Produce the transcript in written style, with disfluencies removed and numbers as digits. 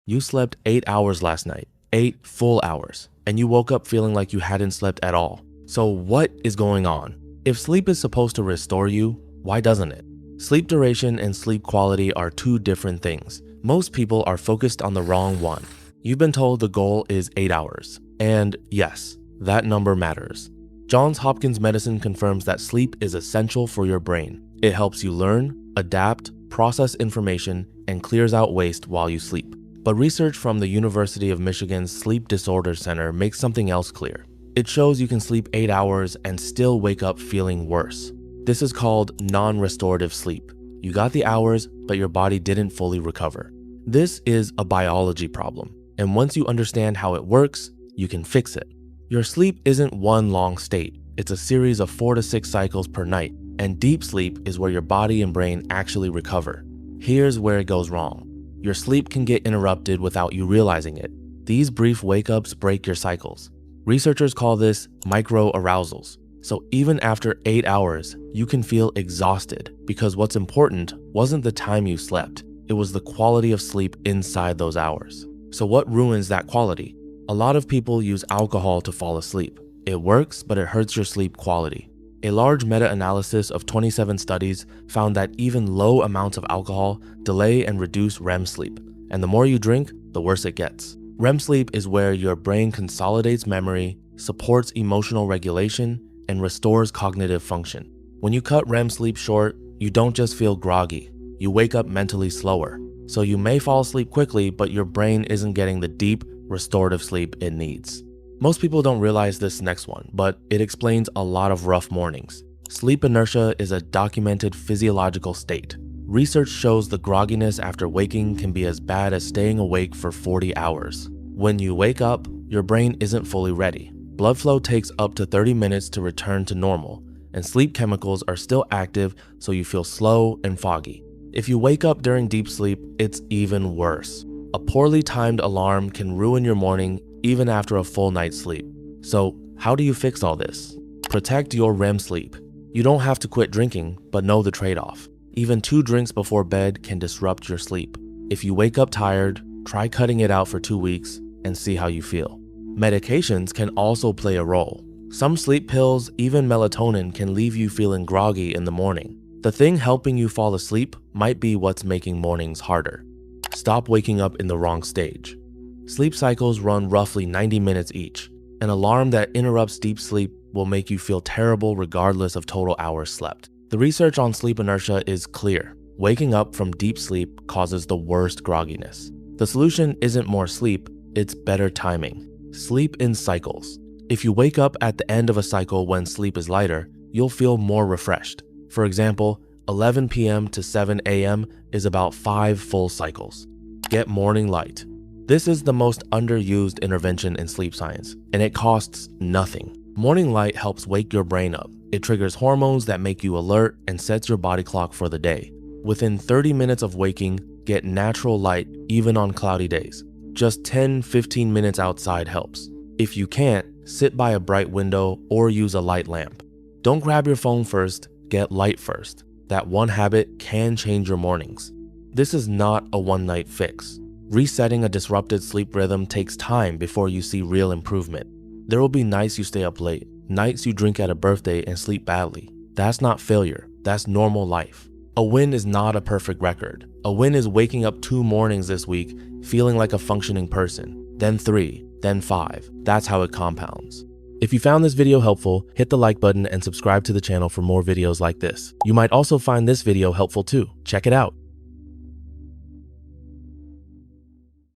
You slept 8 hours last night, 8 full hours, and you woke up feeling like you hadn't slept at all. So what is going on? If sleep is supposed to restore you, why doesn't it? Sleep duration and sleep quality are two different things. Most people are focused on the wrong one. You've been told the goal is 8 hours. And yes, that number matters. Johns Hopkins Medicine confirms that sleep is essential for your brain. It helps you learn, adapt, process information, and clears out waste while you sleep. But research from the University of Michigan's Sleep Disorders Center makes something else clear. It shows you can sleep 8 hours and still wake up feeling worse. This is called non-restorative sleep. You got the hours, but your body didn't fully recover. This is a biology problem, and once you understand how it works, you can fix it. Your sleep isn't one long state. It's a series of 4 to 6 cycles per night, and deep sleep is where your body and brain actually recover. Here's where it goes wrong. Your sleep can get interrupted without you realizing it. These brief wake-ups break your cycles. Researchers call this micro-arousals. So even after 8 hours, you can feel exhausted because what's important wasn't the time you slept, it was the quality of sleep inside those hours. So what ruins that quality? A lot of people use alcohol to fall asleep. It works, but it hurts your sleep quality. A large meta-analysis of 27 studies found that even low amounts of alcohol delay and reduce REM sleep, and the more you drink, the worse it gets. REM sleep is where your brain consolidates memory, supports emotional regulation, and restores cognitive function. When you cut REM sleep short, you don't just feel groggy, you wake up mentally slower. So you may fall asleep quickly, but your brain isn't getting the deep, restorative sleep it needs. Most people don't realize this next one, but it explains a lot of rough mornings. Sleep inertia is a documented physiological state. Research shows the grogginess after waking can be as bad as staying awake for 40 hours. When you wake up, your brain isn't fully ready. Blood flow takes up to 30 minutes to return to normal, and sleep chemicals are still active, so you feel slow and foggy. If you wake up during deep sleep, it's even worse. A poorly timed alarm can ruin your morning even after a full night's sleep. So how do you fix all this? Protect your REM sleep. You don't have to quit drinking, but know the trade-off. Even 2 drinks before bed can disrupt your sleep. If you wake up tired, try cutting it out for 2 weeks and see how you feel. Medications can also play a role. Some sleep pills, even melatonin, can leave you feeling groggy in the morning. The thing helping you fall asleep might be what's making mornings harder. Stop waking up in the wrong stage. Sleep cycles run roughly 90 minutes each. An alarm that interrupts deep sleep will make you feel terrible regardless of total hours slept. The research on sleep inertia is clear. Waking up from deep sleep causes the worst grogginess. The solution isn't more sleep, it's better timing. Sleep in cycles. If you wake up at the end of a cycle when sleep is lighter, you'll feel more refreshed. For example, 11 p.m. to 7 a.m. is about 5 full cycles. Get morning light. This is the most underused intervention in sleep science, and it costs nothing. Morning light helps wake your brain up. It triggers hormones that make you alert and sets your body clock for the day. Within 30 minutes of waking, get natural light even on cloudy days. Just 10-15 minutes outside helps. If you can't, sit by a bright window or use a light lamp. Don't grab your phone first, get light first. That one habit can change your mornings. This is not a one-night fix. Resetting a disrupted sleep rhythm takes time before you see real improvement. There will be nights you stay up late, nights you drink at a birthday and sleep badly. That's not failure, that's normal life. A win is not a perfect record. A win is waking up 2 mornings this week, feeling like a functioning person, then 3, then 5. That's how it compounds. If you found this video helpful, hit the like button and subscribe to the channel for more videos like this. You might also find this video helpful too. Check it out.